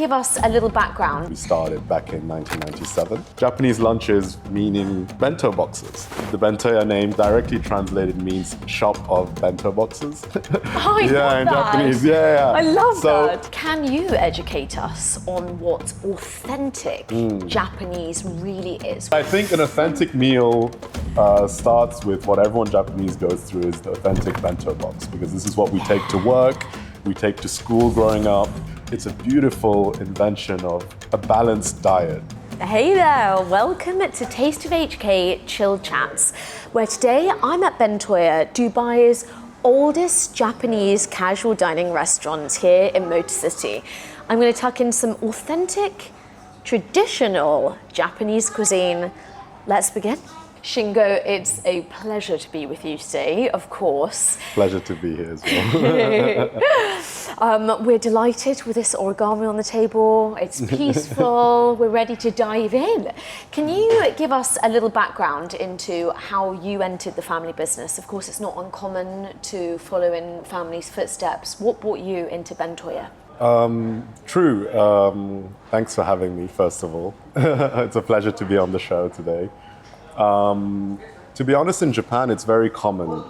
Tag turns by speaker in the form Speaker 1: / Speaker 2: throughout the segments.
Speaker 1: give us a little background?
Speaker 2: We started back in 1997. Japanese lunches meaning bento boxes. The Bentoya name directly translated means shop of bento boxes.
Speaker 1: Oh, I love
Speaker 2: in
Speaker 1: that.
Speaker 2: Japanese, yeah.
Speaker 1: I love that. Can you educate us on what authentic Japanese really is?
Speaker 2: I think an authentic meal starts with what everyone Japanese goes through is the authentic bento box, because this is what we take to work, we take to school growing up. It's a beautiful invention of a balanced diet.
Speaker 1: Hey there, welcome to Taste of HK Chill Chats, where today I'm at Bentoya, Dubai's oldest Japanese casual dining restaurant here in Motor City. I'm going to tuck in some authentic, traditional Japanese cuisine. Let's begin. Shingo, it's a pleasure to be with you today, of course.
Speaker 2: Pleasure to be here as well.
Speaker 1: We're delighted with this origami on the table. It's peaceful. We're ready to dive in. Can you give us a little background into how you entered the family business? Of course, it's not uncommon to follow in family's footsteps. What brought you into Bentoya?
Speaker 2: True. Thanks for having me, first of all. It's a pleasure to be on the show today. To be honest, in Japan, it's very common.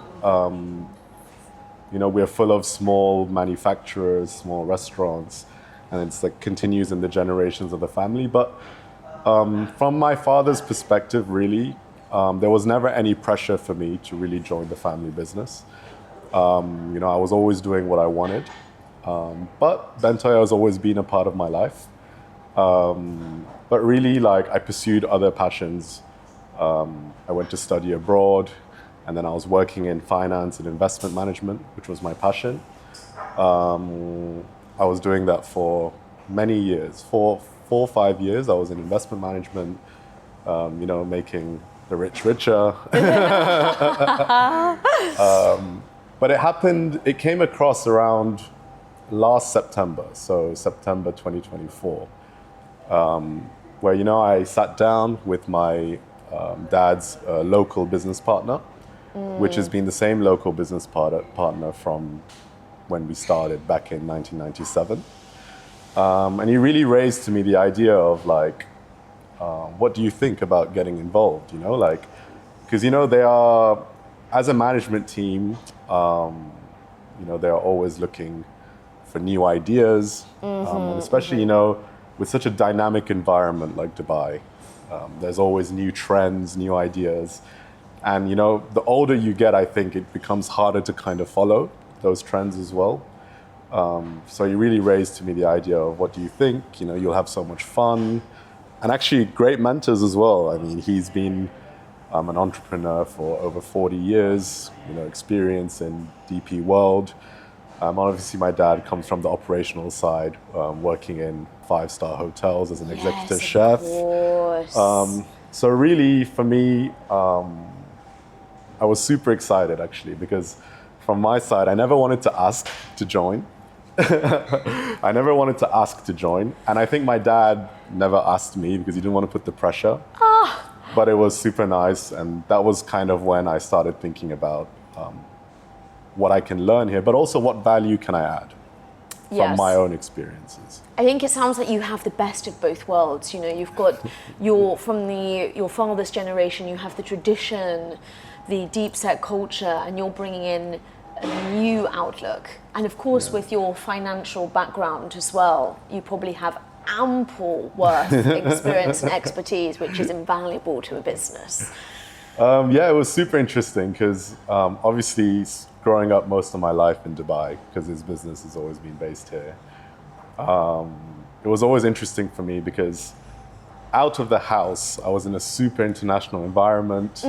Speaker 2: We're full of small manufacturers, small restaurants, and it's like continues in the generations of the family. But from my father's perspective, really, there was never any pressure for me to really join the family business. I was always doing what I wanted. But Bentoya has always been a part of my life. But really, I pursued other passions. I went to study abroad, and then I was working in finance and investment management, which was my passion. I was doing that for many years, 4 or 5 years. I was in investment management, making the rich richer. But it came across around last September, so September 2024, where, I sat down with my dad's local business partner, which has been the same local business partner from when we started back in 1997. And he really raised to me the idea of what do you think about getting involved? Because they are, as a management team, they are always looking for new ideas, and especially with such a dynamic environment like Dubai. There's always new trends, new ideas. And, the older you get, I think it becomes harder to kind of follow those trends as well. So he really raised to me the idea of what do you think? You'll have so much fun. And actually great mentors as well. I mean, he's been an entrepreneur for over 40 years, experience in DP world. Obviously, my dad comes from the operational side, working in 5-star hotels as an executive chef.
Speaker 1: Of course.
Speaker 2: So really, for me, I was super excited, actually, because from my side, I never wanted to ask to join. I never wanted to ask to join. And I think my dad never asked me because he didn't want to put the pressure. But it was super nice. And that was kind of when I started thinking about what I can learn here, but also what value can I add from my own experiences.
Speaker 1: I think it sounds like you have the best of both worlds. You've got your father's generation, you have the tradition, the deep set culture, and you're bringing in a new outlook. And of course, with your financial background as well, you probably have ample worth experience and expertise, which is invaluable to a business.
Speaker 2: It was super interesting because obviously growing up most of my life in Dubai, because his business has always been based here, it was always interesting for me because out of the house, I was in a super international environment,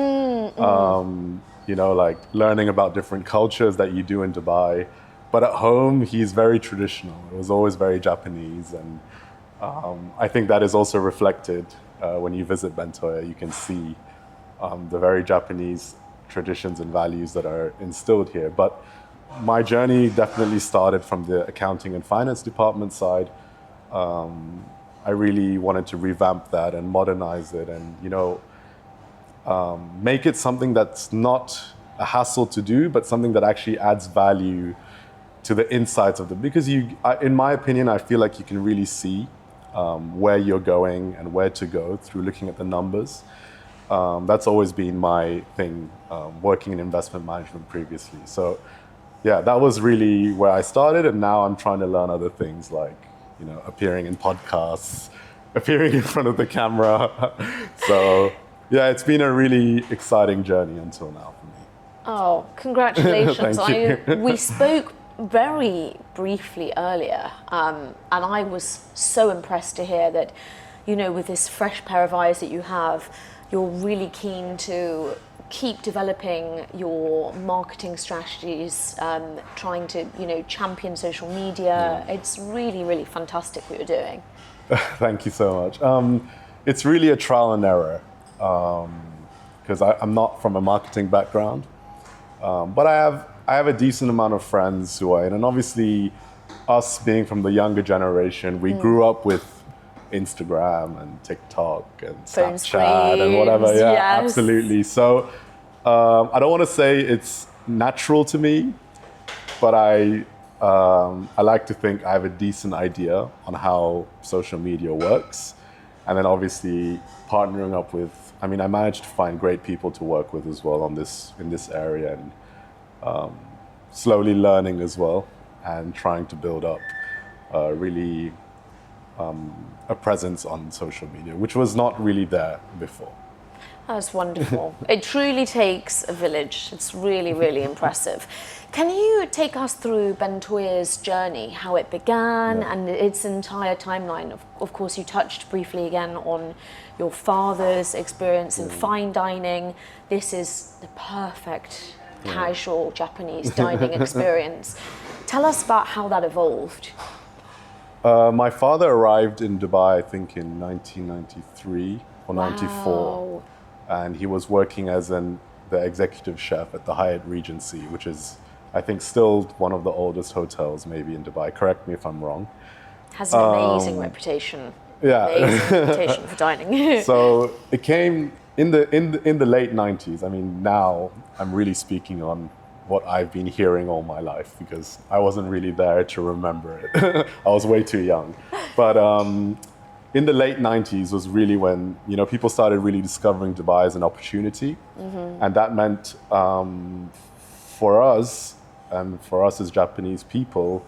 Speaker 2: learning about different cultures that you do in Dubai. But at home, he's very traditional. It was always very Japanese. And I think that is also reflected when you visit Bentoya. You can see the very Japanese traditions and values that are instilled here. But my journey definitely started from the accounting and finance department side. I really wanted to revamp that and modernize it and, make it something that's not a hassle to do, but something that actually adds value to the insides of because in my opinion, I feel like you can really see where you're going and where to go through looking at the numbers. That's always been my thing, working in investment management previously. So yeah, that was really where I started, and now I'm trying to learn other things like, appearing in podcasts, appearing in front of the camera. So yeah, it's been a really exciting journey until now for me.
Speaker 1: Oh, congratulations.
Speaker 2: Thank you.
Speaker 1: We spoke very briefly earlier, and I was so impressed to hear that, with this fresh pair of eyes that you have, you're really keen to keep developing your marketing strategies, trying to, champion social media. Yeah. It's really, really fantastic what you're doing.
Speaker 2: Thank you so much. It's really a trial and error, because I'm not from a marketing background, but I have a decent amount of friends who are in, and obviously us being from the younger generation, we grew up with Instagram and TikTok and Snapchat and whatever. Yeah, yes. Absolutely. So I don't want to say it's natural to me, but I like to think I have a decent idea on how social media works. And then obviously partnering up with, I managed to find great people to work with as well in this area, and slowly learning as well and trying to build up really a presence on social media, which was not really there before.
Speaker 1: That's wonderful. It truly takes a village. It's really, really impressive. Can you take us through Bentoya's journey, how it began and its entire timeline? Of course, you touched briefly again on your father's experience in fine dining. This is the perfect casual Japanese dining experience. Tell us about how that evolved.
Speaker 2: My father arrived in Dubai, I think, in 1993 or 94. And he was working as the executive chef at the Hyatt Regency, which is, I think, still one of the oldest hotels maybe in Dubai. Correct me if I'm wrong.
Speaker 1: Has an amazing reputation.
Speaker 2: Yeah.
Speaker 1: Amazing reputation for dining.
Speaker 2: So it came in the late 90s. Now I'm really speaking on what I've been hearing all my life, because I wasn't really there to remember it. I was way too young. But in the late 90s was really when, people started really discovering Dubai as an opportunity. Mm-hmm. And that meant for us, and for us as Japanese people,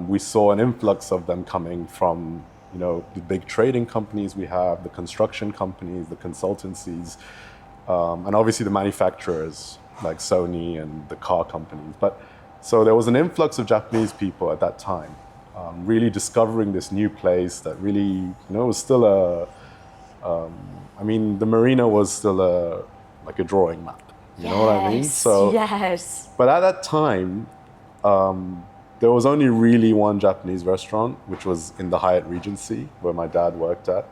Speaker 2: we saw an influx of them coming from, the big trading companies we have, the construction companies, the consultancies, and obviously the manufacturers like Sony and the car companies. But so there was an influx of Japanese people at that time, really discovering this new place that really, was still the Marina was still like a drawing map. You know what I mean? So,
Speaker 1: yes.
Speaker 2: But at that time, there was only really one Japanese restaurant, which was in the Hyatt Regency, where my dad worked at.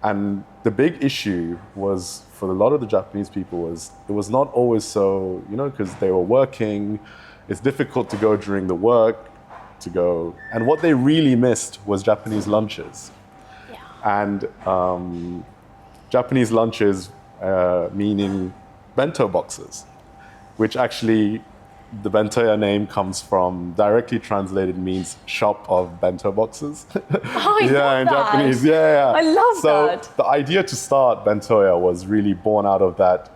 Speaker 2: And the big issue was, for a lot of the Japanese people, it was not always so, because they were working. It's difficult to go during the work, and what they really missed was Japanese lunches. Yeah. And Japanese lunches, meaning bento boxes, which actually the Bentoya name comes from, directly translated, means shop of bento boxes.
Speaker 1: Oh, I love
Speaker 2: in
Speaker 1: that.
Speaker 2: Japanese. Yeah.
Speaker 1: I love that.
Speaker 2: So the idea to start Bentoya was really born out of that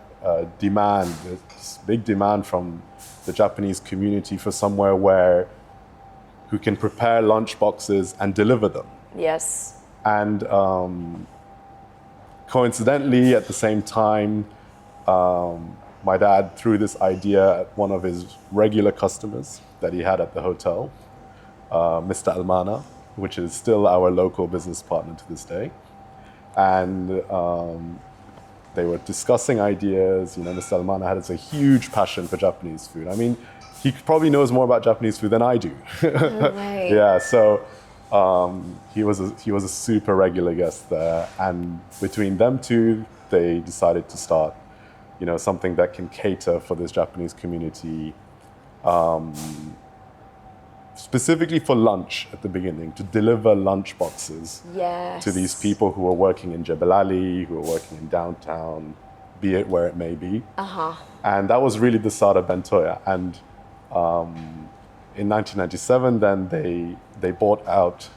Speaker 2: demand, this big demand from the Japanese community for somewhere who can prepare lunch boxes and deliver them.
Speaker 1: Yes.
Speaker 2: And coincidentally, at the same time, my dad threw this idea at one of his regular customers that he had at the hotel, Mr. Almana, which is still our local business partner to this day. And they were discussing ideas. Mr. Almana has a huge passion for Japanese food. He probably knows more about Japanese food than I do.
Speaker 1: No way.
Speaker 2: Yeah, so he was a super regular guest there. And between them two, they decided to start something that can cater for this Japanese community, specifically for lunch at the beginning, to deliver lunch boxes to these people who are working in Jebel Ali, who are working in downtown, be it where it may be. Uh-huh. And that was really the start of Bentoya. And in 1997, then they bought out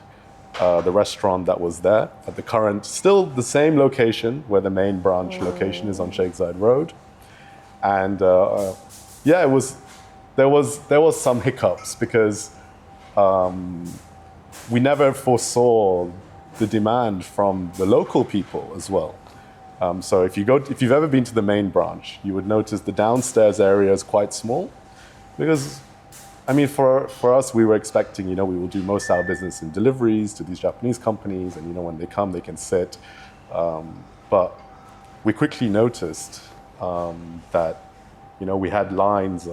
Speaker 2: the restaurant that was there at the current, still the same location where the main branch location is on Sheikh Zayed Road. And yeah, there was some hiccups because we never foresaw the demand from the local people as well. So if you've ever been to the main branch, you would notice the downstairs area is quite small because, I mean, for us, we were expecting, we will do most of our business in deliveries to these Japanese companies, and when they come, they can sit. But we quickly noticed that, we had lines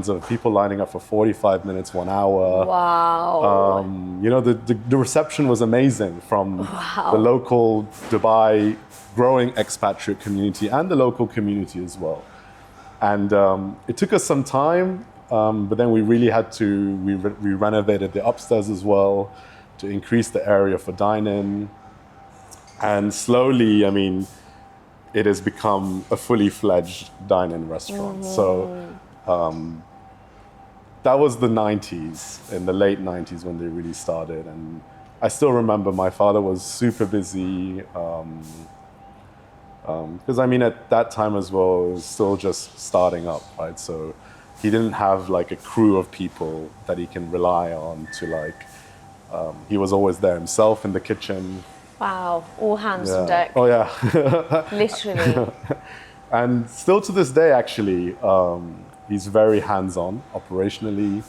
Speaker 2: of people lining up for 45 minutes, 1 hour.
Speaker 1: Wow.
Speaker 2: The reception was amazing from the local Dubai growing expatriate community and the local community as well. And it took us some time, but then we really had to, we renovated the upstairs as well to increase the area for dine-in. And slowly, I mean, it has become a fully fledged dine-in restaurant. So that was the 90s, in the late 90s when they really started. And I still remember my father was super busy because I mean at that time as well, it was still just starting up, right? So he didn't have like a crew of people that he can rely on to he was always there himself in the kitchen.
Speaker 1: Wow, all hands on deck.
Speaker 2: Oh yeah.
Speaker 1: Literally.
Speaker 2: And still to this day, actually, he's very hands-on operationally,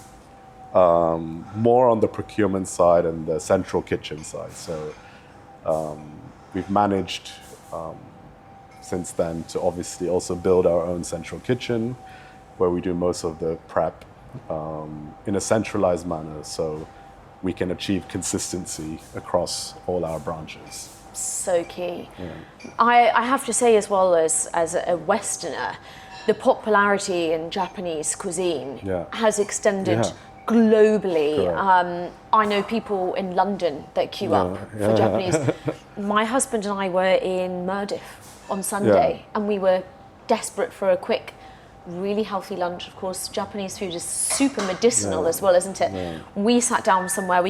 Speaker 2: more on the procurement side and the central kitchen side. So we've managed since then to obviously also build our own central kitchen where we do most of the prep in a centralized manner so we can achieve consistency across all our branches.
Speaker 1: So key.
Speaker 2: Yeah.
Speaker 1: I have to say as well as a Westerner, the popularity in Japanese cuisine has extended globally. I know people in London that queue up for Japanese. My husband and I were in Murdiff on Sunday and we were desperate for a quick, really healthy lunch. Of course, Japanese food is super medicinal as well, isn't it? Yeah. We sat down somewhere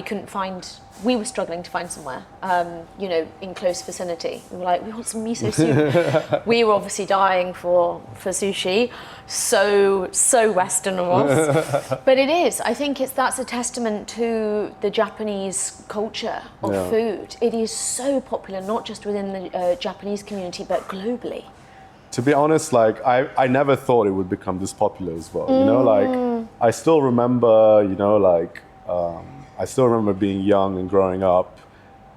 Speaker 1: we were struggling to find somewhere, in close vicinity. We were like, we want some miso soup. We were obviously dying for sushi. So Western of us. But it is. I think that's a testament to the Japanese culture of food. It is so popular, not just within the Japanese community, but globally.
Speaker 2: To be honest, I never thought it would become this popular as well. I still remember, I still remember being young and growing up,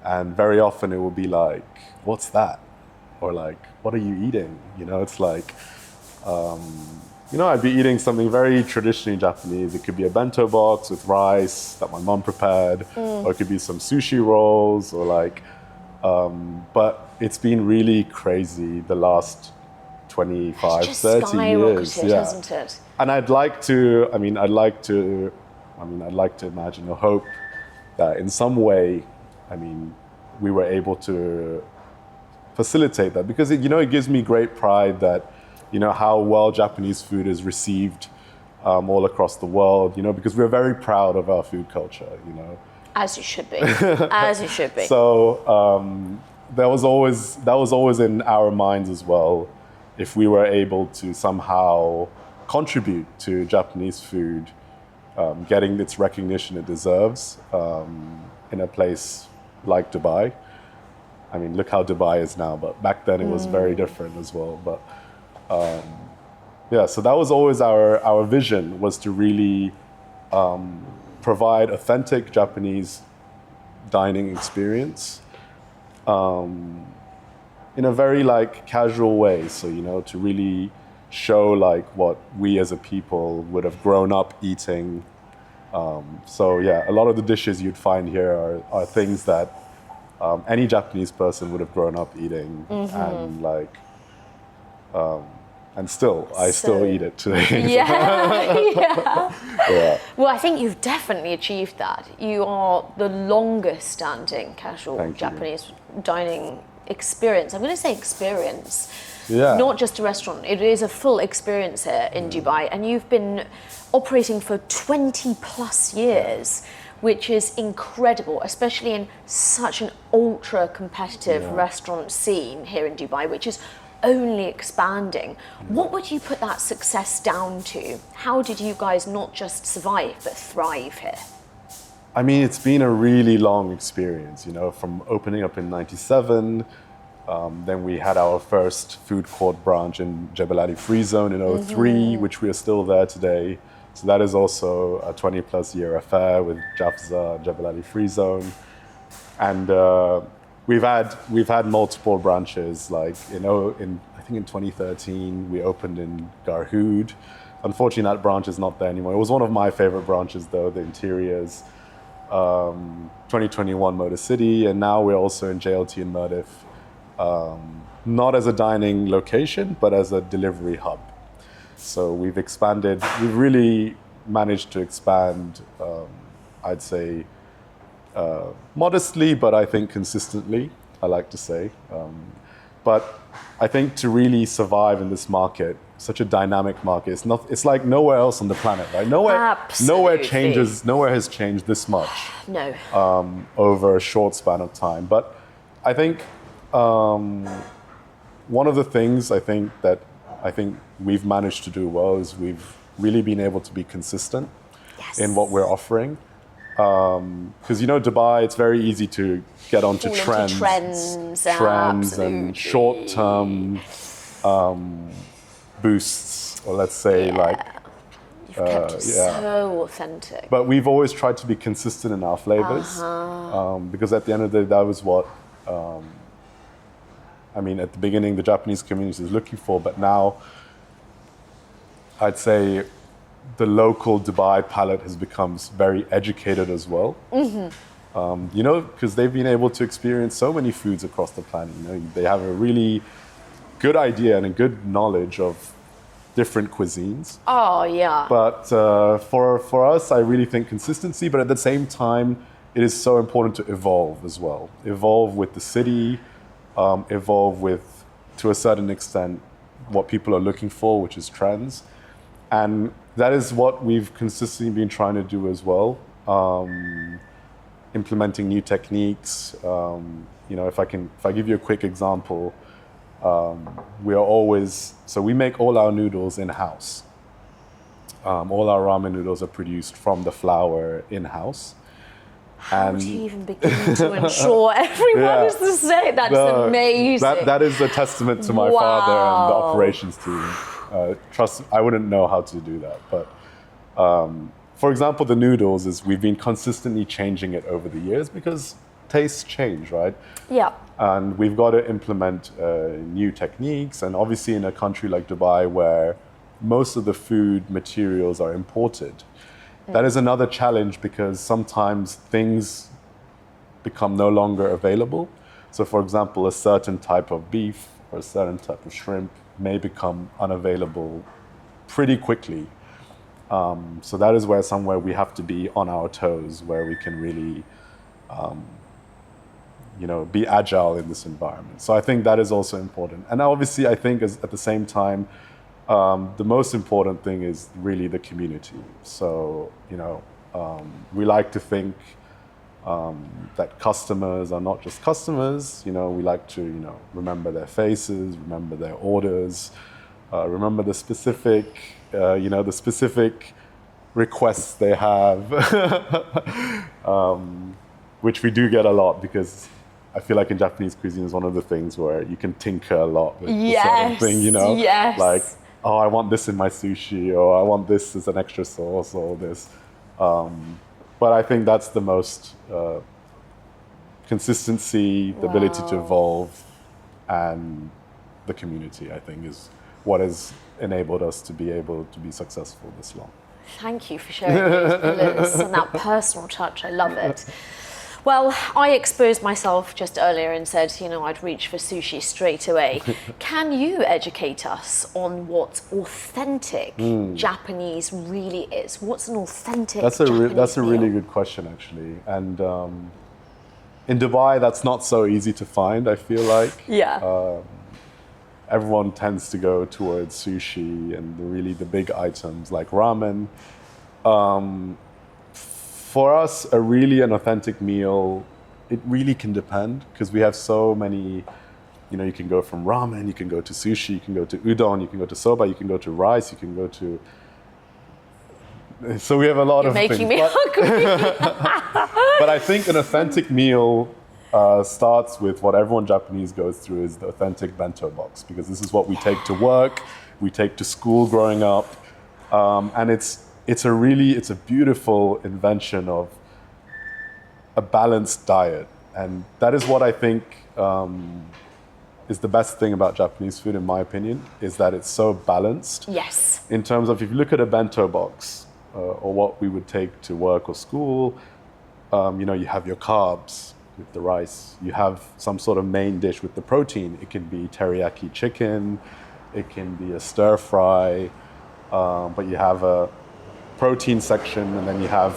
Speaker 2: and very often it would be like, what's that? Or like, what are you eating? It's like, I'd be eating something very traditionally Japanese. It could be a bento box with rice that my mom prepared, or it could be some sushi rolls, or but it's been really crazy the last 25, 30 years.
Speaker 1: Hasn't it?
Speaker 2: And I'd like to imagine or hope that in some way, we were able to facilitate that because it gives me great pride that, how well Japanese food is received all across the world, because we're very proud of our food culture,
Speaker 1: As you should be. As you should be.
Speaker 2: So that was always in our minds as well, if we were able to somehow contribute to Japanese food getting its recognition it deserves in a place like Dubai. Look how Dubai is now, but back then it was very different as well. But so that was always our vision, was to really provide authentic Japanese dining experience in a very casual way. So, to really show what we as a people would have grown up eating. A lot of the dishes you'd find here are things that any Japanese person would have grown up eating, and I still eat it today.
Speaker 1: Yeah. Well, I think you've definitely achieved that. You are the longest standing casual Japanese dining experience. I'm going to say experience.
Speaker 2: Yeah.
Speaker 1: Not just a restaurant. It is a full experience here in Dubai. And you've been operating for 20 plus years, which is incredible, especially in such an ultra competitive restaurant scene here in Dubai, which is only expanding. What would you put that success down to? How did you guys not just survive, but thrive here?
Speaker 2: I mean, it's been a really long experience, you know, from opening up in 97. Then we had our first food court branch in Jebel Ali Free Zone in 03, which we are still there today. So that is also a 20 plus year affair with Jafza, Jebel Ali Free Zone. And we've had multiple branches, like, you know, I think in 2013, we opened in Garhoud. Unfortunately, that branch is not there anymore. It was one of my favorite branches though, the interiors. 2021 Motor City, and now we're also in JLT in Murdiff. Not as a dining location, but as a delivery hub. So we've really managed to expand, I'd say, modestly, but I think consistently, I like to say. But I think to really survive in this market, such a dynamic market, it's like nowhere else on the planet, right? Nowhere has changed this much.
Speaker 1: No.
Speaker 2: Over a short span of time. But I think one of the things I think we've managed to do well is we've really been able to be consistent in what we're offering. Because, you know, Dubai, it's very easy to get onto trends and short-term boosts, or let's say
Speaker 1: You've kept it so authentic.
Speaker 2: But we've always tried to be consistent in our flavors, because at the end of the day, that was what, at the beginning, the Japanese community was looking for, but now I'd say the local Dubai palate has become very educated as well. You know, because they've been able to experience so many foods across the planet. You know, they have a really good idea and a good knowledge of different cuisines.
Speaker 1: Oh, yeah.
Speaker 2: But for us, I really think consistency, but at the same time, it is so important to evolve as well. Evolve with the city, evolve with, to a certain extent, what people are looking for, which is trends. And that is what we've consistently been trying to do as well. Implementing new techniques. You know, if I give you a quick example, we make all our noodles in-house. All our ramen noodles are produced from the flour in-house.
Speaker 1: How do you even begin to ensure everyone is the same? That's amazing.
Speaker 2: That is a testament to my father and the operations team. Trust, I wouldn't know how to do that. But for example, the noodles we've been consistently changing it over the years because tastes change, right? Yeah. And we've got to implement new techniques. And obviously in a country like Dubai where most of the food materials are imported, that is another challenge because sometimes things become no longer available. So for example, a certain type of beef or a certain type of shrimp may become unavailable pretty quickly. So that is where somewhere we have to be on our toes, where we can really be agile in this environment. So I think that is also important. And obviously I think at the same time, the most important thing is really the community. So, we like to think that customers are not just customers. We like to, remember their faces, remember their orders, remember the specific requests they have, which we do get a lot because I feel like in Japanese cuisine is one of the things where you can tinker a lot with the sort of thing,
Speaker 1: Yes.
Speaker 2: Like, oh, I want this in my sushi, or I want this as an extra sauce, or this. But I think that's the most consistency, the ability to evolve, and the community, I think, is what has enabled us to be able to be successful this long.
Speaker 1: Thank you for sharing those pillars and that personal touch. I love it. Well, I exposed myself just earlier and said, I'd reach for sushi straight away. Can you educate us on what authentic Japanese really is? What's an authentic Japanese
Speaker 2: That's a
Speaker 1: meal?
Speaker 2: really good question, actually. And In Dubai, that's not so easy to find, I feel like.
Speaker 1: Yeah.
Speaker 2: Everyone tends to go towards sushi and the big items like ramen. For us, an authentic meal, it really can depend because we have so many, you can go from ramen, you can go to sushi, you can go to udon, you can go to soba, you can go to rice, you can go to... So we have a lot of things.
Speaker 1: You're making me hungry.
Speaker 2: But I think an authentic meal starts with what everyone Japanese goes through is the authentic bento box, because this is what we take to work, we take to school growing up, and it's a beautiful invention of a balanced diet, and that is what I think is the best thing about Japanese food, in my opinion, is that it's so balanced.
Speaker 1: Yes.
Speaker 2: In terms of, if you look at a bento box or what we would take to work or school, you have your carbs with the rice, you have some sort of main dish with the protein. It can be teriyaki chicken, it can be a stir fry, but you have a protein section, and then you have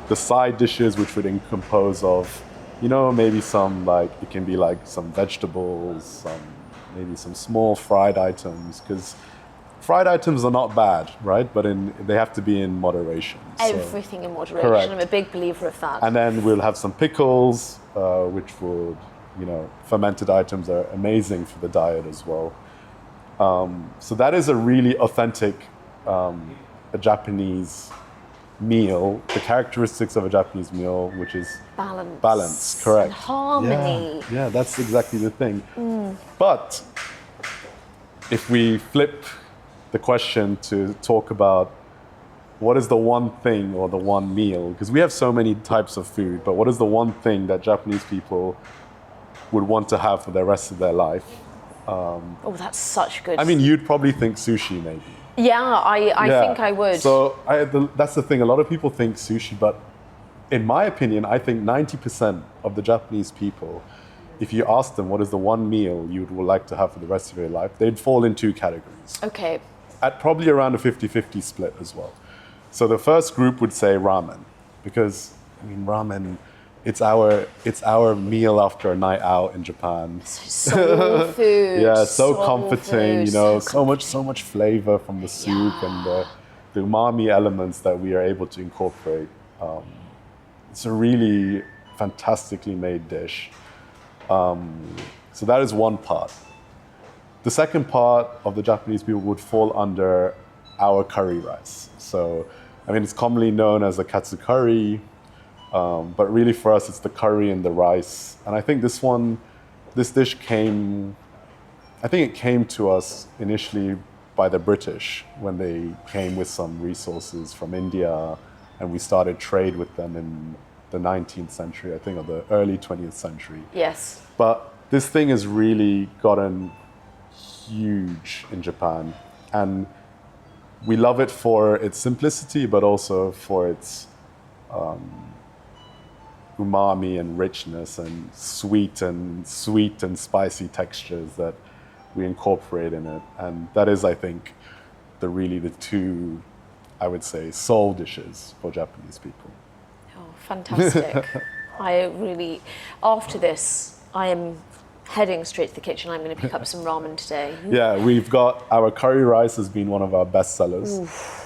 Speaker 2: the side dishes, which would compose of, maybe some it can be some vegetables, maybe some small fried items, because fried items are not bad, right? But they have to be in moderation.
Speaker 1: Everything in moderation.
Speaker 2: Correct.
Speaker 1: I'm a big believer of that.
Speaker 2: And then we'll have some pickles, which would, fermented items are amazing for the diet as well. So that is a really authentic a Japanese meal, the characteristics of a Japanese meal, which is balance, correct.
Speaker 1: And harmony.
Speaker 2: Yeah, that's exactly the thing. But if we flip the question to talk about what is the one thing or the one meal, because we have so many types of food, but what is the one thing that Japanese people would want to have for the rest of their life?
Speaker 1: Oh, that's such good.
Speaker 2: I mean, you'd probably think sushi, maybe.
Speaker 1: Yeah, I think I would.
Speaker 2: So that's the thing. A lot of people think sushi, but in my opinion, I think 90% of the Japanese people, if you ask them what is the one meal you would like to have for the rest of your life, they'd fall in two categories.
Speaker 1: Okay.
Speaker 2: At probably around a 50-50 split as well. So the first group would say ramen, because ramen, it's our meal after a night out in Japan.
Speaker 1: Soul food.
Speaker 2: Yeah, so comforting,
Speaker 1: food,
Speaker 2: so much flavor from the soup and the umami elements that we are able to incorporate. It's a really fantastically made dish. So that is one part. The second part of the Japanese people would fall under our curry rice. So, it's commonly known as a katsu curry, but really for us, it's the curry and the rice. And I think this dish came to us initially by the British when they came with some resources from India, and we started trade with them in the 19th century, I think, or the early 20th century.
Speaker 1: Yes.
Speaker 2: But this thing has really gotten huge in Japan, and we love it for its simplicity, but also for its umami and richness and sweet and spicy textures that we incorporate in it. And that is, I think, the two, I would say, soul dishes for Japanese people.
Speaker 1: Oh, fantastic. After this, I am heading straight to the kitchen. I'm going to pick up some ramen today.
Speaker 2: Yeah, we've got our curry rice has been one of our best sellers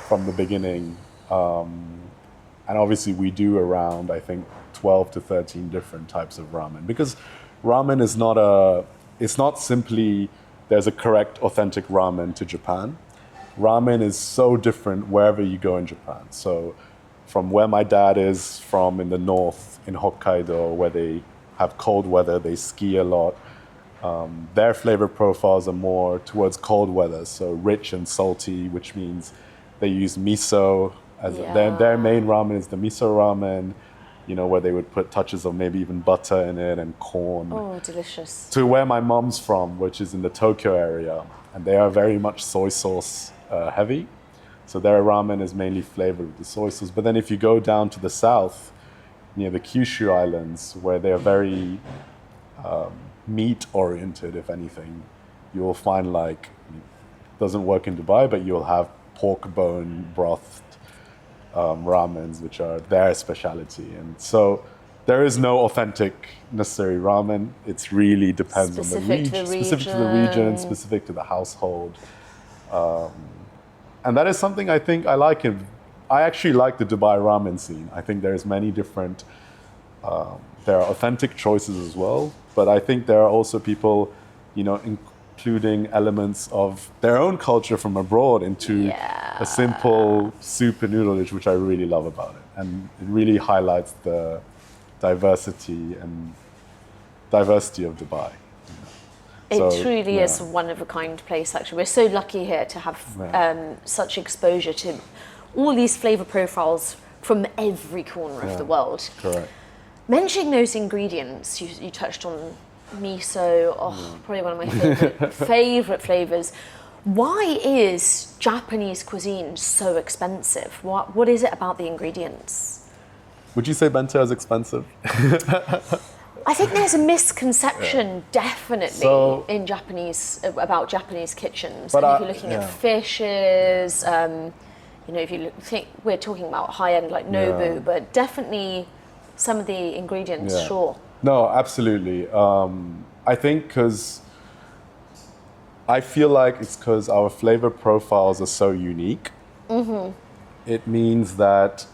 Speaker 2: from the beginning. And obviously we do around, I think, 12 to 13 different types of ramen, because ramen is it's not simply there's a correct authentic ramen to Japan. Ramen is so different wherever you go in Japan. So from where my dad is from in the north, in Hokkaido, where they have cold weather, they ski a lot. Their flavor profiles are more towards cold weather, so rich and salty, which means they use miso as their main ramen is the miso ramen, where they would put touches of maybe even butter in it and corn.
Speaker 1: Oh, delicious.
Speaker 2: To where my mom's from, which is in the Tokyo area, and they are very much soy sauce heavy. So their ramen is mainly flavored with the soy sauce. But then if you go down to the south, near the Kyushu Islands, where they're very meat-oriented, if anything, you'll find doesn't work in Dubai, but you'll have pork bone broth ramens, which are their specialty. And so there is no authentic necessary ramen. It's really depends on the region, specific to the region, specific to the household. And that is something I think I like. I actually like the Dubai ramen scene. I think there's many different, there are authentic choices as well, but I think there are also people, including elements of their own culture from abroad into a simple soup and noodle dish, which I really love about it. And it really highlights the diversity of Dubai.
Speaker 1: It truly is a one-of-a-kind place, actually. We're so lucky here to have such exposure to all these flavor profiles from every corner of the world.
Speaker 2: Correct.
Speaker 1: Mentioning those ingredients, you touched on miso, probably one of my favorite flavors. Why is Japanese cuisine so expensive? What is it about the ingredients?
Speaker 2: Would you say bento is expensive?
Speaker 1: I think there's a misconception, definitely, in about Japanese kitchens.
Speaker 2: But
Speaker 1: and if you're looking at fishes, if you think we're talking about high-end like Nobu, but definitely some of the ingredients, sure.
Speaker 2: No, absolutely. I think I feel like it's because our flavor profiles are so unique. Mm-hmm. It means that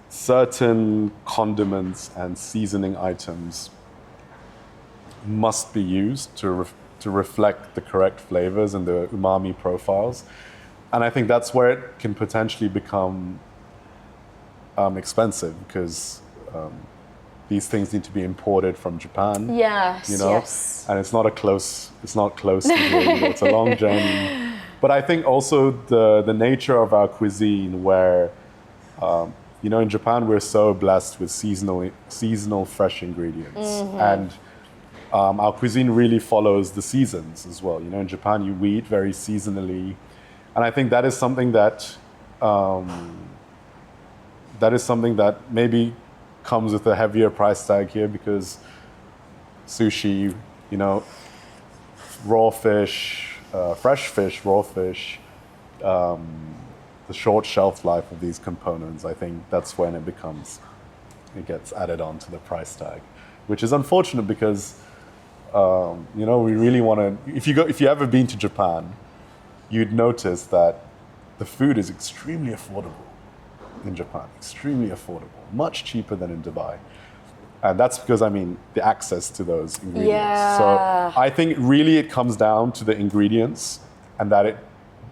Speaker 2: certain condiments and seasoning items must be used to reflect the correct flavors and the umami profiles. And I think that's where it can potentially become expensive because these things need to be imported from Japan.
Speaker 1: Yes.
Speaker 2: And it's not close to here. It's a long journey. But I think also the nature of our cuisine where in Japan, we're so blessed with seasonal fresh ingredients. Mm-hmm. And our cuisine really follows the seasons as well. In Japan, we eat very seasonally. And I think that is something that maybe comes with a heavier price tag here because sushi, raw fish, fresh fish, raw fish, the short shelf life of these components, I think that's when it gets added on to the price tag, which is unfortunate because, we really want to, if you ever been to Japan, you'd notice that the food is extremely affordable in Japan, extremely affordable, much cheaper than in Dubai. And that's because, the access to those ingredients.
Speaker 1: Yeah.
Speaker 2: So I think really it comes down to the ingredients and that it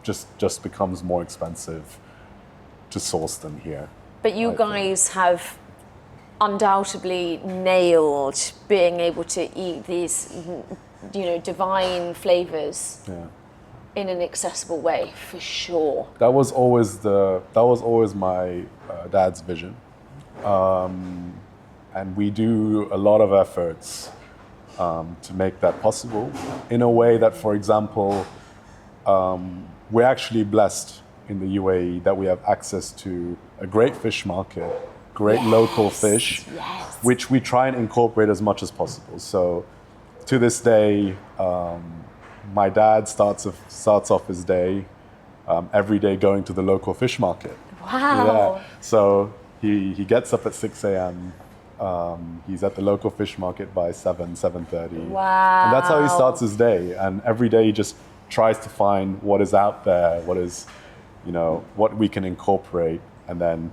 Speaker 2: just becomes more expensive to source them here.
Speaker 1: But you guys have undoubtedly nailed being able to eat these, divine flavors in an accessible way, for sure.
Speaker 2: That was always my dad's vision, and we do a lot of efforts to make that possible in a way that, for example, we're actually blessed in the UAE that we have access to a great fish market, great local fish, which we try and incorporate as much as possible. So to this day, my dad starts off his day every day going to the local fish market.
Speaker 1: Wow.
Speaker 2: Yeah. So he gets up at 6 a.m. He's at the local fish market by 7:30.
Speaker 1: Wow.
Speaker 2: And that's how he starts his day. And every day he just tries to find what is out there, what we can incorporate, and then,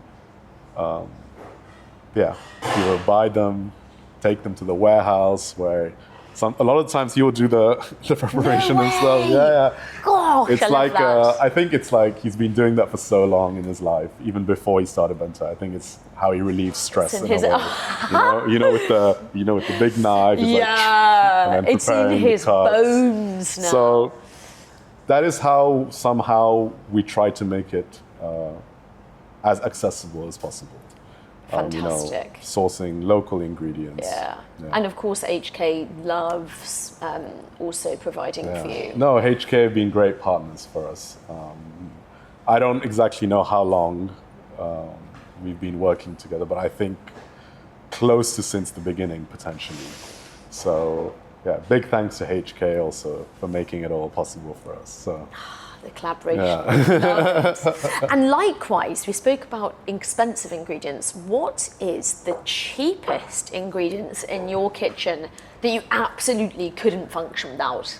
Speaker 2: he will buy them, take them to the warehouse where a lot of times he will do the preparation himself. Yeah.
Speaker 1: Gosh,
Speaker 2: it's like I think it's like he's been doing that for so long in his life, even before he started Bento. I think it's how he relieves stress in a way. With the big knife.
Speaker 1: It's in his bones now.
Speaker 2: So that is how somehow we try to make it as accessible as possible.
Speaker 1: Fantastic.
Speaker 2: Sourcing local ingredients.
Speaker 1: Yeah. And of course, HK loves also providing for you.
Speaker 2: No, HK have been great partners for us. I don't exactly know how long we've been working together, but I think close to since the beginning, potentially. So, big thanks to HK also for making it all possible for us. So.
Speaker 1: the collaboration.
Speaker 2: Yeah.
Speaker 1: Love it. And likewise, we spoke about expensive ingredients. What is the cheapest ingredients in your kitchen that you absolutely couldn't function without?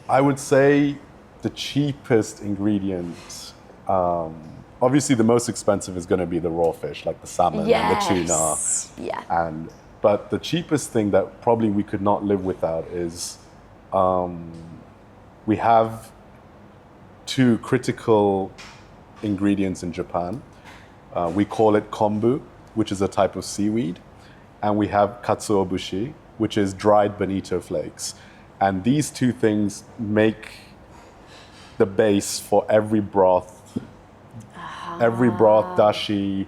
Speaker 2: I would say the cheapest ingredient, obviously the most expensive is going to be the raw fish, like the salmon and the tuna.
Speaker 1: Yeah.
Speaker 2: But the cheapest thing that probably we could not live without is we have two critical ingredients in Japan. We call it kombu, which is a type of seaweed, and we have katsuobushi, which is dried bonito flakes. And these two things make the base for every broth, dashi,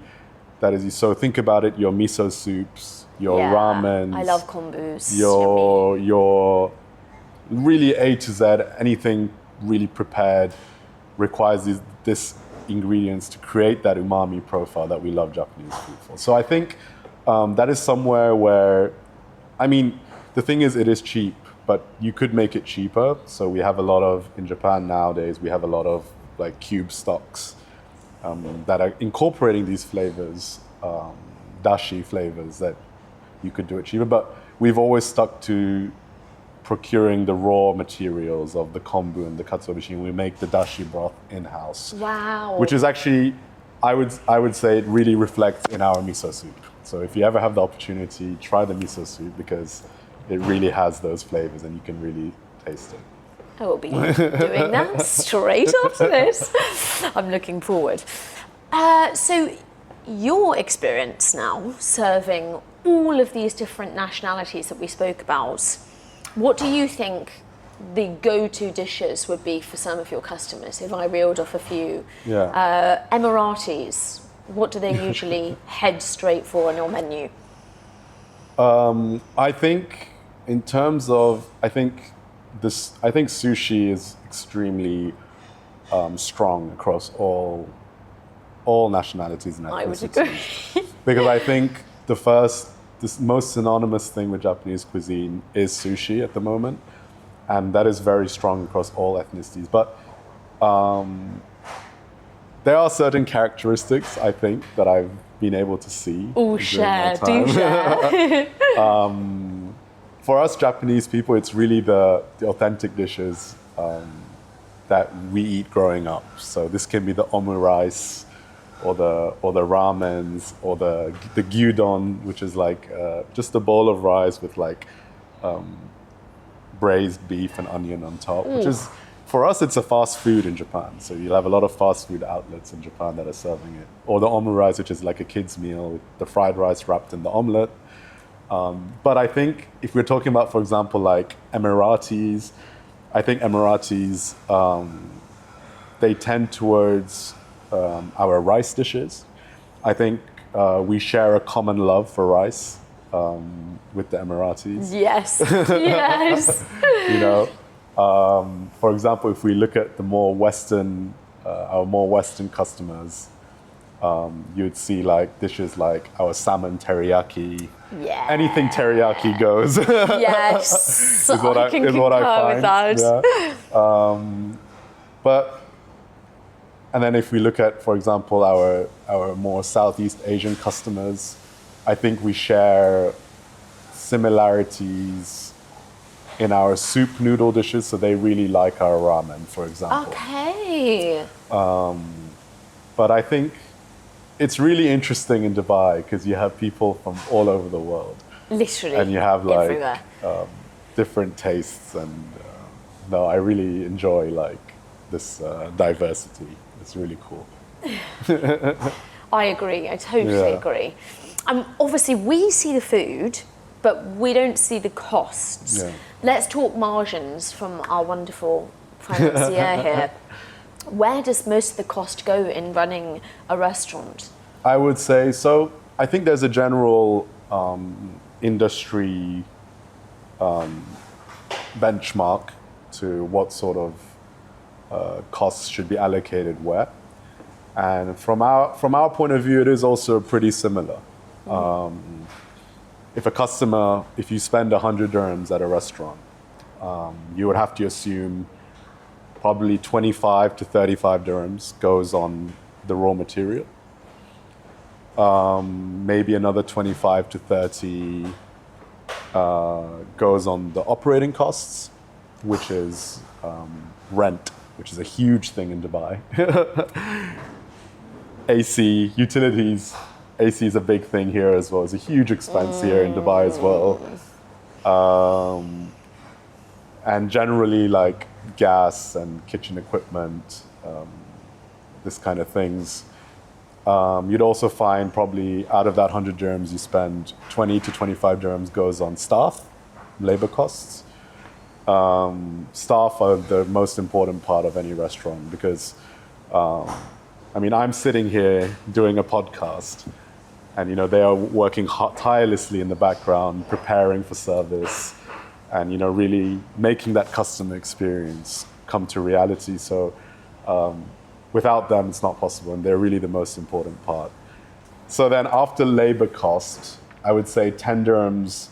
Speaker 2: that is, so think about it, your miso soups, your ramens.
Speaker 1: I love kombus.
Speaker 2: Your really A to Z, anything really prepared requires this ingredients to create that umami profile that we love Japanese food for. So I think that is somewhere where, I mean, the thing is, it is cheap, but you could make it cheaper. So we have a lot of, in Japan nowadays, we have a lot of like cube stocks that are incorporating these flavors, dashi flavors, that you could do it cheaper. But we've always stuck to procuring the raw materials of the kombu and the katsuobushi, and we make the dashi broth in-house.
Speaker 1: Wow.
Speaker 2: Which is actually, I would say it really reflects in our miso soup. So if you ever have the opportunity, try the miso soup, because it really has those flavors and you can really taste it.
Speaker 1: I will be doing that straight after this. I'm looking forward. So your experience now serving all of these different nationalities that we spoke about, what do you think the go-to dishes would be for some of your customers? If I reeled off a few. Emiratis, what do they usually head straight for on your menu?
Speaker 2: I think in terms of, I think sushi is extremely strong across all nationalities and ethnicities.
Speaker 1: I would agree.
Speaker 2: Because I think the most synonymous thing with Japanese cuisine is sushi at the moment, and that is very strong across all ethnicities. But there are certain characteristics, I think, that I've been able to see.
Speaker 1: Oh, share, do share.
Speaker 2: For us Japanese people, it's really the authentic dishes that we eat growing up. So this can be the omurice, or the ramens, or the gyudon, which is like just a bowl of rice with like braised beef and onion on top, which is, for us, it's a fast food in Japan. So you'll have a lot of fast food outlets in Japan that are serving it. Or the omurice, which is like a kid's meal, with the fried rice wrapped in the omelette. But I think if we're talking about, for example, like Emiratis, I think Emiratis, they tend towards our rice dishes. I think we share a common love for rice with the Emiratis.
Speaker 1: Yes, yes.
Speaker 2: You know, for example, if we look at the more Western, our more Western customers, you would see like dishes like our salmon teriyaki.
Speaker 1: Yeah.
Speaker 2: Anything teriyaki goes.
Speaker 1: Yes.
Speaker 2: is what I
Speaker 1: can
Speaker 2: is what I
Speaker 1: concur
Speaker 2: find.
Speaker 1: with that.
Speaker 2: But and then if we look at, for example, our more Southeast Asian customers, I think we share similarities in our soup noodle dishes. So they really like our ramen, for example.
Speaker 1: Okay.
Speaker 2: But I think it's really interesting in Dubai because you have people from all over the world.
Speaker 1: Literally.
Speaker 2: And you have like
Speaker 1: everywhere.
Speaker 2: Different tastes, and no, I really enjoy like this diversity. It's really cool.
Speaker 1: I agree. I totally agree. Obviously, we see the food, but we don't see the costs.
Speaker 2: Yeah.
Speaker 1: Let's talk margins from our wonderful financier here. Where does most of the cost go in running a restaurant?
Speaker 2: I would say, so I think there's a general industry benchmark to what sort of costs should be allocated where. And from our point of view, it is also pretty similar. If you spend 100 dirhams at a restaurant, you would have to assume probably 25 to 35 dirhams goes on the raw material. Maybe another 25 to 30 goes on the operating costs, which is rent, which is a huge thing in Dubai. AC, utilities. AC is a big thing here as well. It's a huge expense here in Dubai as well. And generally like gas and kitchen equipment, this kind of things. You'd also find probably out of that 100 dirhams you spend 20 to 25 dirhams goes on staff, labor costs. Staff are the most important part of any restaurant because, I'm sitting here doing a podcast and, they are working tirelessly in the background, preparing for service and, really making that customer experience come to reality. So without them, it's not possible and they're really the most important part. So then after labor cost, I would say 10 dirhams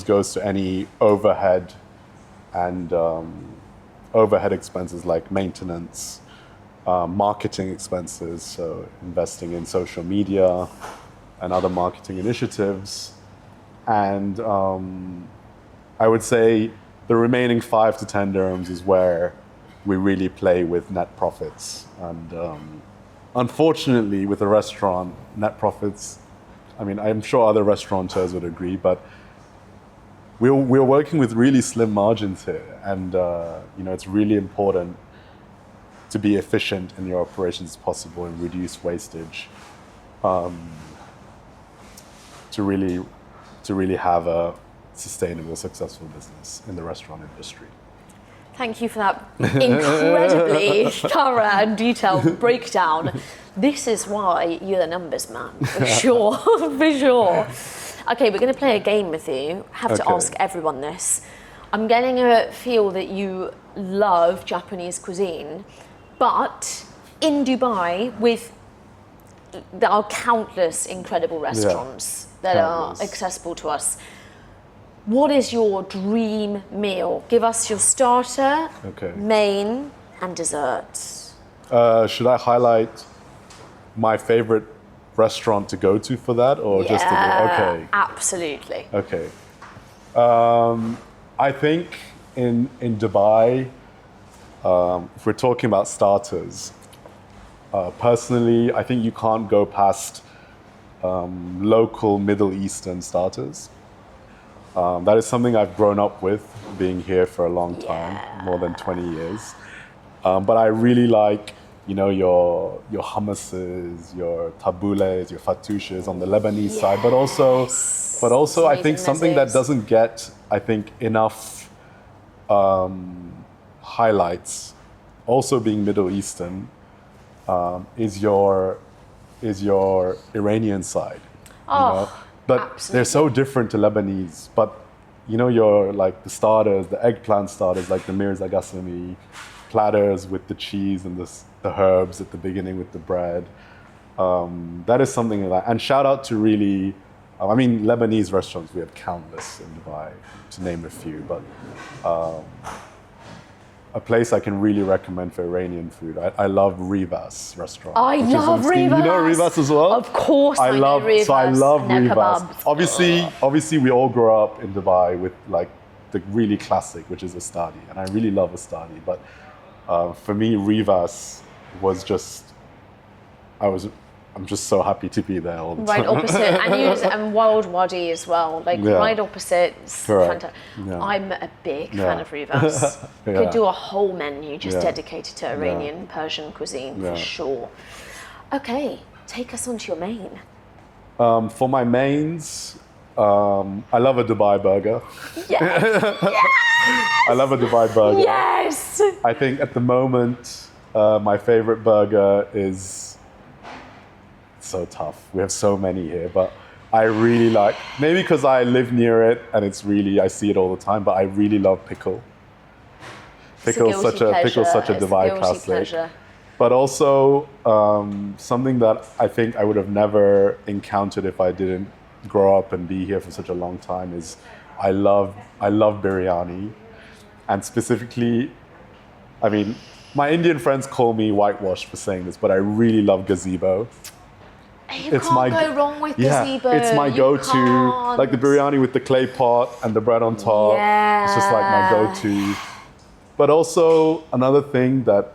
Speaker 2: goes to any overhead and overhead expenses like maintenance, marketing expenses, so investing in social media and other marketing initiatives. And I would say the remaining 5 to 10 dirhams is where we really play with net profits. And unfortunately, with a restaurant, net profits, I'm sure other restaurateurs would agree, but we're working with really slim margins here. And, it's really important to be efficient in your operations as possible and reduce wastage to really have a sustainable, successful business in the restaurant industry.
Speaker 1: Thank you for that incredibly thorough and detailed breakdown. This is why you're the numbers man, for sure, for sure. Okay, we're going to play a game with you. I have to ask everyone this. I'm getting a feel that you love Japanese cuisine, but in Dubai, there are countless incredible restaurants that are accessible to us. What is your dream meal? Give us your starter, main, and desserts.
Speaker 2: Should I highlight my favorite restaurant to go to for that, or just okay?
Speaker 1: Absolutely.
Speaker 2: Okay. I think in Dubai, if we're talking about starters, personally, I think you can't go past local Middle Eastern starters. That is something I've grown up with, being here for a long time, more than 20 years. But I really like, your hummuses, your tabules, your fatouches on the Lebanese side, but also I think something that doesn't get, enough highlights, also being Middle Eastern, is your Iranian side. But absolutely. They're so different to Lebanese. But your like the starters, the eggplant starters, like the mirza gasami, platters with the cheese and the herbs at the beginning with the bread. That is something like that. And shout out to really, Lebanese restaurants, we have countless in Dubai, to name a few. But a place I can really recommend for Iranian food. I love Rivas restaurant.
Speaker 1: I love Rivas.
Speaker 2: You know Rivas as well?
Speaker 1: Of course I know Rivas.
Speaker 2: So I love Rivas. Obviously we all grow up in Dubai with like the really classic, which is Astadi. And I really love Astadi. But for me, Rivas was just, I'm just so happy to be there all the time.
Speaker 1: Right opposite, and Wild Wadi as well, right opposite. Fantastic. Yeah. I'm a big fan of Rivas. Could do a whole menu just dedicated to Iranian, Persian cuisine for sure. Okay, take us on to your main.
Speaker 2: For my mains, I love a Dubai burger.
Speaker 1: Yes.
Speaker 2: I love a Dubai burger.
Speaker 1: Yes.
Speaker 2: I think at the moment, my favorite burger is, so tough. We have so many here, but I really like, maybe because I live near it and it's really, I see it all the time, but I really love pickle. Pickle's such a Dubai classic. Pleasure. But also something that I think I would have never encountered if I didn't grow up and be here for such a long time is I love biryani. And specifically, I mean, my Indian friends call me whitewashed for saying this, but I really love gazebo.
Speaker 1: You can't go wrong with gazebo.
Speaker 2: It's my go-to, like the biryani with the clay pot and the bread on top.
Speaker 1: Yeah.
Speaker 2: It's just like my go-to. But also another thing that,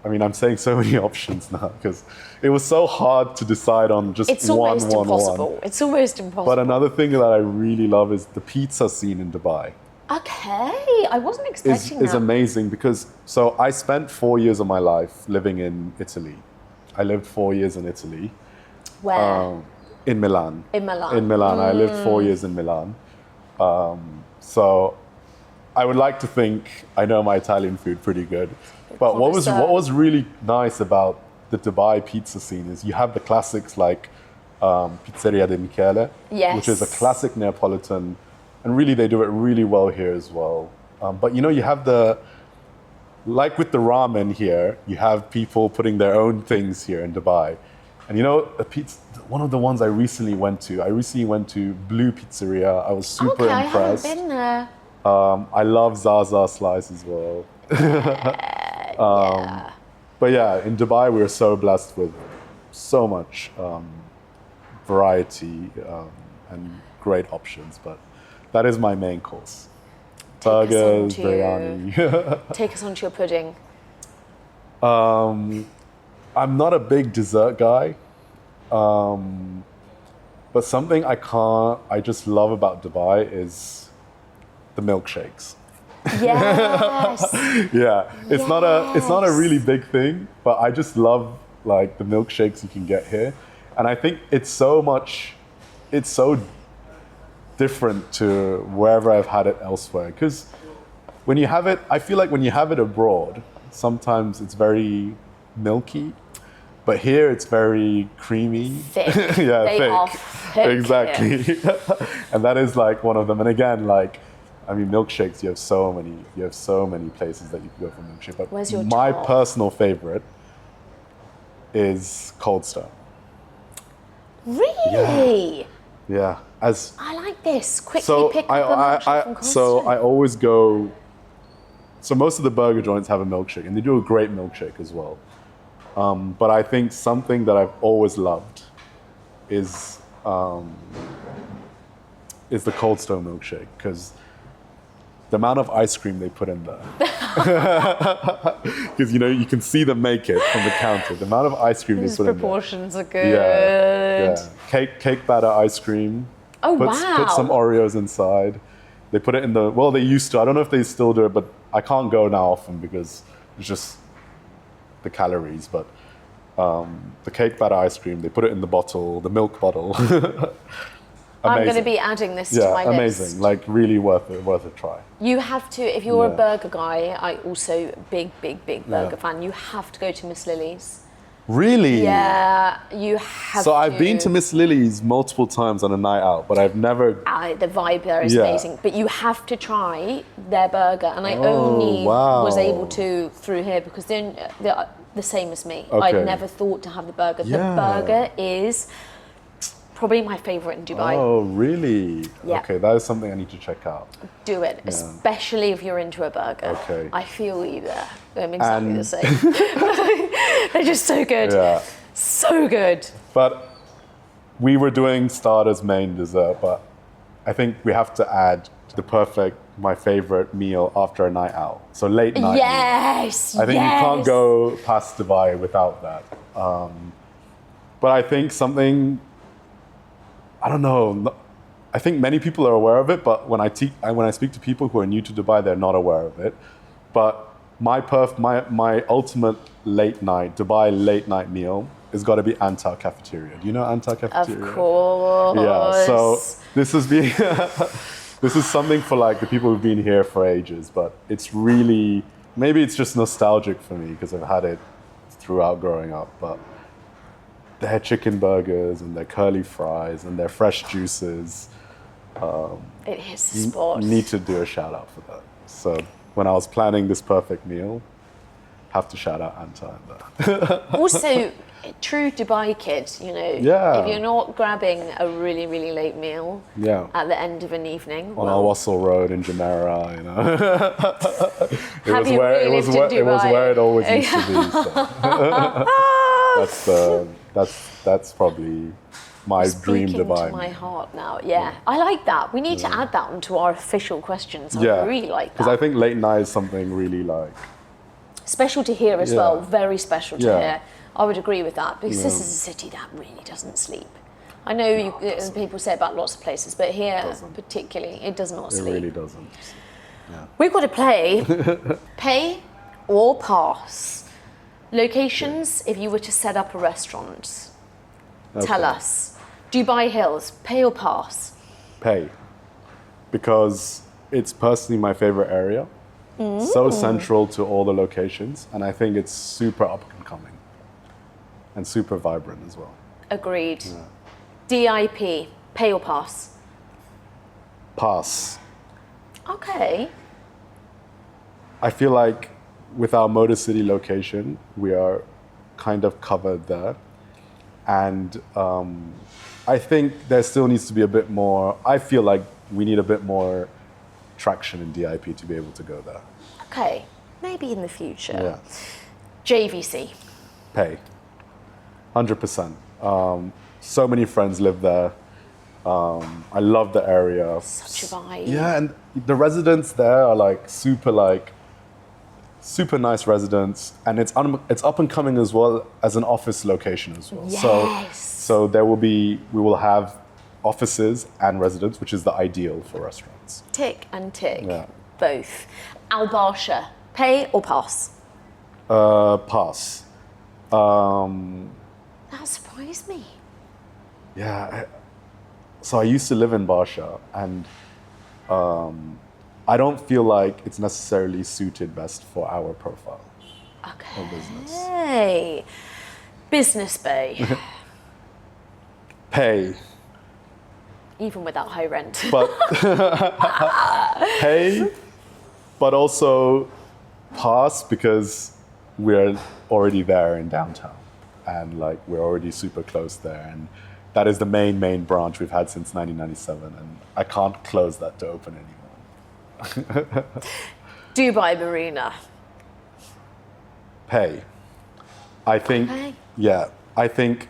Speaker 2: I mean, I'm saying so many options now because it was so hard to decide on just
Speaker 1: It's almost impossible. It's almost impossible.
Speaker 2: But another thing that I really love is the pizza scene in Dubai.
Speaker 1: Okay, I wasn't expecting that.
Speaker 2: Is amazing because, so I spent 4 years of my life living in Italy. I lived 4 years in Italy.
Speaker 1: Where?
Speaker 2: In Milan.
Speaker 1: In Milan.
Speaker 2: In Milan. I lived 4 years in Milan. So I would like to think I know my Italian food pretty good. But what was really nice about the Dubai pizza scene is you have the classics like Pizzeria de Michele,
Speaker 1: yes.
Speaker 2: which is a classic Neapolitan, and really they do it really well here as well. But you know, you have like with the ramen here, you have people putting their own things here in Dubai. And you know, one of the ones I recently went to Blue Pizzeria. I was super impressed.
Speaker 1: I haven't been there.
Speaker 2: I love Zaza slice as well. But yeah, in Dubai, we are so blessed with so much variety and great options. But that is my main course. Burgers, biryani.
Speaker 1: Take us onto your pudding.
Speaker 2: I'm not a big dessert guy. But something I just love about Dubai is the milkshakes.
Speaker 1: Yes.
Speaker 2: Yeah, it's not a really big thing, but I just love like the milkshakes you can get here, and I think it's so different to wherever I've had it elsewhere. Because when you have it, I feel like when you have it abroad, sometimes it's very milky, but here it's very creamy.
Speaker 1: Thick.
Speaker 2: Yeah,
Speaker 1: they
Speaker 2: thick.
Speaker 1: Are thick.
Speaker 2: Exactly. And that is like one of them. And again, like, I mean, milkshakes, you have so many places that you can go for milkshake. But
Speaker 1: where's your
Speaker 2: my
Speaker 1: top?
Speaker 2: personal favorite is Cold Stone.
Speaker 1: Really?
Speaker 2: Yeah.
Speaker 1: I like this. Quickly pick up a milkshake from Cold
Speaker 2: So
Speaker 1: Stone.
Speaker 2: I always go. So most of the burger joints have a milkshake, and they do a great milkshake as well. But I think something that I've always loved is the Cold Stone milkshake, because the amount of ice cream they put in there. Because, you know, you can see them make it from the counter. The amount of ice cream
Speaker 1: These
Speaker 2: they put in there.
Speaker 1: proportions are good.
Speaker 2: Yeah. Cake batter ice cream.
Speaker 1: Oh,
Speaker 2: Put some Oreos inside. They put it in they used to. I don't know if they still do it, but I can't go now often because it's just the calories. But the cake batter ice cream, they put it in the bottle, the milk bottle.
Speaker 1: I'm going to be adding this to my list.
Speaker 2: Amazing. Like, really worth a try.
Speaker 1: You have to, if you're a burger guy, I also big burger fan, you have to go to Miss Lily's.
Speaker 2: Really?
Speaker 1: Yeah, you have to.
Speaker 2: So I've been to Miss Lily's multiple times on a night out, but I've never...
Speaker 1: the vibe there is amazing. But you have to try their burger. And I only was able to through here because they're the same as me.
Speaker 2: Okay.
Speaker 1: I never thought to have the burger.
Speaker 2: Yeah.
Speaker 1: The burger is probably my favorite in Dubai.
Speaker 2: Oh, really?
Speaker 1: Yeah.
Speaker 2: Okay, that is something I need to check out.
Speaker 1: Do it, especially if you're into a burger.
Speaker 2: Okay.
Speaker 1: I feel you there. I'm exactly the same. They're just so good.
Speaker 2: Yeah.
Speaker 1: So good.
Speaker 2: But we were doing starters, main, dessert, but I think we have to add my favorite meal after a night out. So late night.
Speaker 1: Yes.
Speaker 2: I think you can't go past Dubai without that. But I think something, I don't know. I think many people are aware of it, but when I speak to people who are new to Dubai, they're not aware of it. But my ultimate Dubai late night meal has got to be Antar Cafeteria. Do you know Antar Cafeteria?
Speaker 1: Of course.
Speaker 2: Yeah. So this is something for like the people who've been here for ages, but it's really, maybe it's just nostalgic for me because I've had it throughout growing up, but their chicken burgers and their curly fries and their fresh juices.
Speaker 1: It is the spot.
Speaker 2: Need to do a shout out for that. So when I was planning this perfect meal, have to shout out Anta in there.
Speaker 1: Also, true Dubai kid, you know.
Speaker 2: Yeah.
Speaker 1: If you're not grabbing a really, really late meal
Speaker 2: Yeah.
Speaker 1: at the end of an evening,
Speaker 2: On Al Wasl Road in Jumeirah, you know. It was where it always used to be. So. that's probably my dream Dubai.
Speaker 1: Speaking to my heart now. Yeah, I like that. We need to add that onto our official questions. I really like that.
Speaker 2: Because I think late night is something really like
Speaker 1: special to hear as well. Very special to
Speaker 2: Yeah.
Speaker 1: hear. I would agree with that because this is a city that really doesn't sleep. I know people say about lots of places, but here particularly, it does not sleep.
Speaker 2: It really doesn't. Yeah.
Speaker 1: We've got to play pay or pass. Locations, if you were to set up a restaurant, tell us. Dubai Hills, pay or pass?
Speaker 2: Pay. Because it's personally my favorite area. So central to all the locations, and I think it's super up and coming and super vibrant as well.
Speaker 1: Agreed. DIP, pay or pass?
Speaker 2: Pass.
Speaker 1: Okay.
Speaker 2: I feel like with our Motor City location, we are kind of covered there. And I think there still needs to be a bit more, I feel like we need a bit more traction in DIP to be able to go there.
Speaker 1: Okay, maybe in the future.
Speaker 2: Yeah.
Speaker 1: JVC.
Speaker 2: Pay. 100%. So many friends live there. I love the area.
Speaker 1: Such a vibe.
Speaker 2: Yeah, and the residents there are like super nice residents, and it's up and coming as well as an office location as well.
Speaker 1: Yes.
Speaker 2: So we will have offices and residents, which is the ideal for restaurants.
Speaker 1: Tick and tick.
Speaker 2: Yeah.
Speaker 1: Both. Al Barsha, pay or pass?
Speaker 2: Pass.
Speaker 1: That surprised me.
Speaker 2: Yeah. So I used to live in Barsha, and I don't feel like it's necessarily suited best for our profile
Speaker 1: Okay.
Speaker 2: of business.
Speaker 1: Hey. Business Bay.
Speaker 2: Pay.
Speaker 1: Even without high rent.
Speaker 2: But pay, but also pass because we're already there in downtown, and like we're already super close there, and that is the main branch we've had since 1997, and I can't close that to open anymore.
Speaker 1: Dubai Marina.
Speaker 2: Pay. I think,
Speaker 1: Okay.
Speaker 2: I think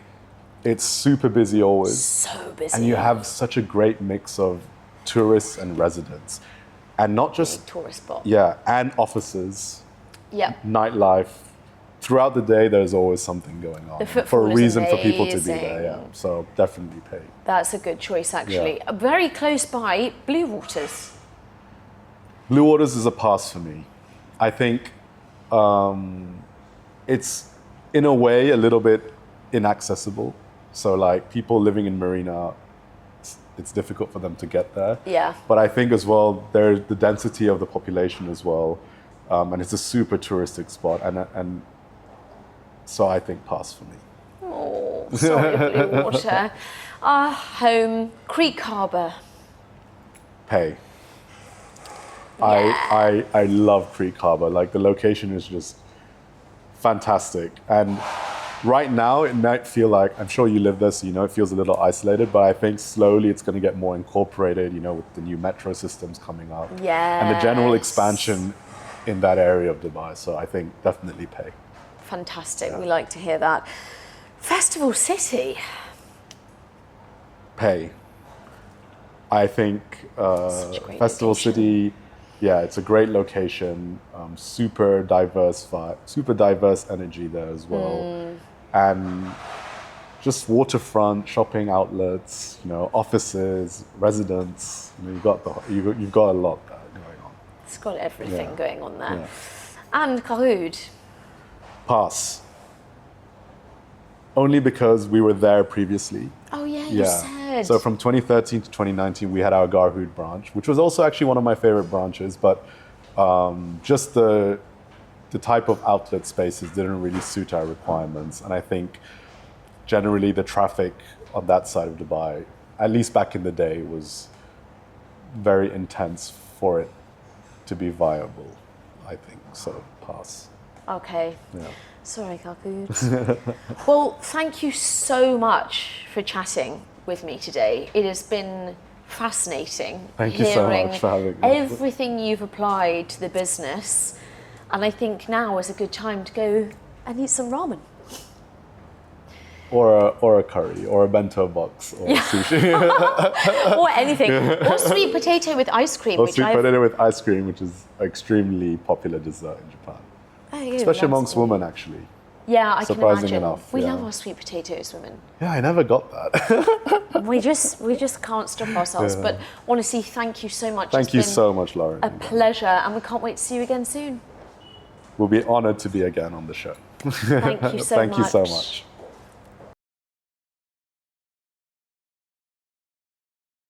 Speaker 2: it's super busy always.
Speaker 1: So busy.
Speaker 2: And you have such a great mix of tourists and residents. And not just,
Speaker 1: Big tourist spot.
Speaker 2: yeah, and offices,
Speaker 1: Yep.
Speaker 2: nightlife. Throughout the day, there's always something going on
Speaker 1: The footfall
Speaker 2: for a
Speaker 1: is
Speaker 2: reason for people to be there.
Speaker 1: amazing.
Speaker 2: Yeah, so definitely pay.
Speaker 1: That's a good choice, actually.
Speaker 2: Yeah.
Speaker 1: Very close by, Blue Waters.
Speaker 2: Blue Waters is a pass for me. I think it's in a way a little bit inaccessible. So like people living in Marina, it's difficult for them to get there.
Speaker 1: Yeah.
Speaker 2: But I think as well, there's the density of the population as well, and it's a super touristic spot, and so I think pass for me.
Speaker 1: Oh, sorry, Blue Water. Our home, Creek Harbour.
Speaker 2: Pay. I love Creek Harbour. Like the location is just fantastic, and right now it might feel like, I'm sure you live there, so you know it feels a little isolated, but I think slowly it's going to get more incorporated, you know, with the new metro systems coming up. And the general expansion in that area of Dubai. So I think definitely pay.
Speaker 1: Fantastic. We like to hear that. Festival City.
Speaker 2: Pay. I think
Speaker 1: Such a great
Speaker 2: Festival
Speaker 1: location.
Speaker 2: City, yeah, it's a great location, super diverse energy there as well. And just waterfront, shopping outlets, you know, offices, residents. You know, you've got a lot there going on.
Speaker 1: It's got everything
Speaker 2: Yeah.
Speaker 1: going on there.
Speaker 2: Yeah.
Speaker 1: And Kahoot.
Speaker 2: Pass. Only because we were there previously.
Speaker 1: Oh, yeah, you said.
Speaker 2: So from 2013 to 2019, we had our Garhoud branch, which was also actually one of my favorite branches, but just the type of outlet spaces didn't really suit our requirements. And I think generally the traffic on that side of Dubai, at least back in the day, was very intense for it to be viable, I think. So pass.
Speaker 1: Okay.
Speaker 2: Yeah.
Speaker 1: Sorry, Kaku. Well, thank you so much for chatting with me today. It has been fascinating
Speaker 2: Thank you so much for having me.
Speaker 1: everything you've applied to the business. And I think now is a good time to go and eat some ramen.
Speaker 2: Or a curry, or a bento box, or sushi.
Speaker 1: Or anything. Or sweet potato with ice cream.
Speaker 2: Or sweet potato with ice cream, which is an extremely popular dessert in Japan. Especially amongst women, actually.
Speaker 1: Yeah, I can
Speaker 2: Surprising
Speaker 1: imagine.
Speaker 2: enough,
Speaker 1: We
Speaker 2: yeah.
Speaker 1: love our sweet potatoes, women.
Speaker 2: Yeah, I never got that.
Speaker 1: We just can't stop ourselves.
Speaker 2: Yeah.
Speaker 1: But honestly, thank you so much.
Speaker 2: Thank you
Speaker 1: It's been
Speaker 2: so much, Lauren.
Speaker 1: a pleasure, and we can't wait to see you again soon.
Speaker 2: We'll be honored to be again on the show.
Speaker 1: Thank you so much.
Speaker 2: Thank you so much.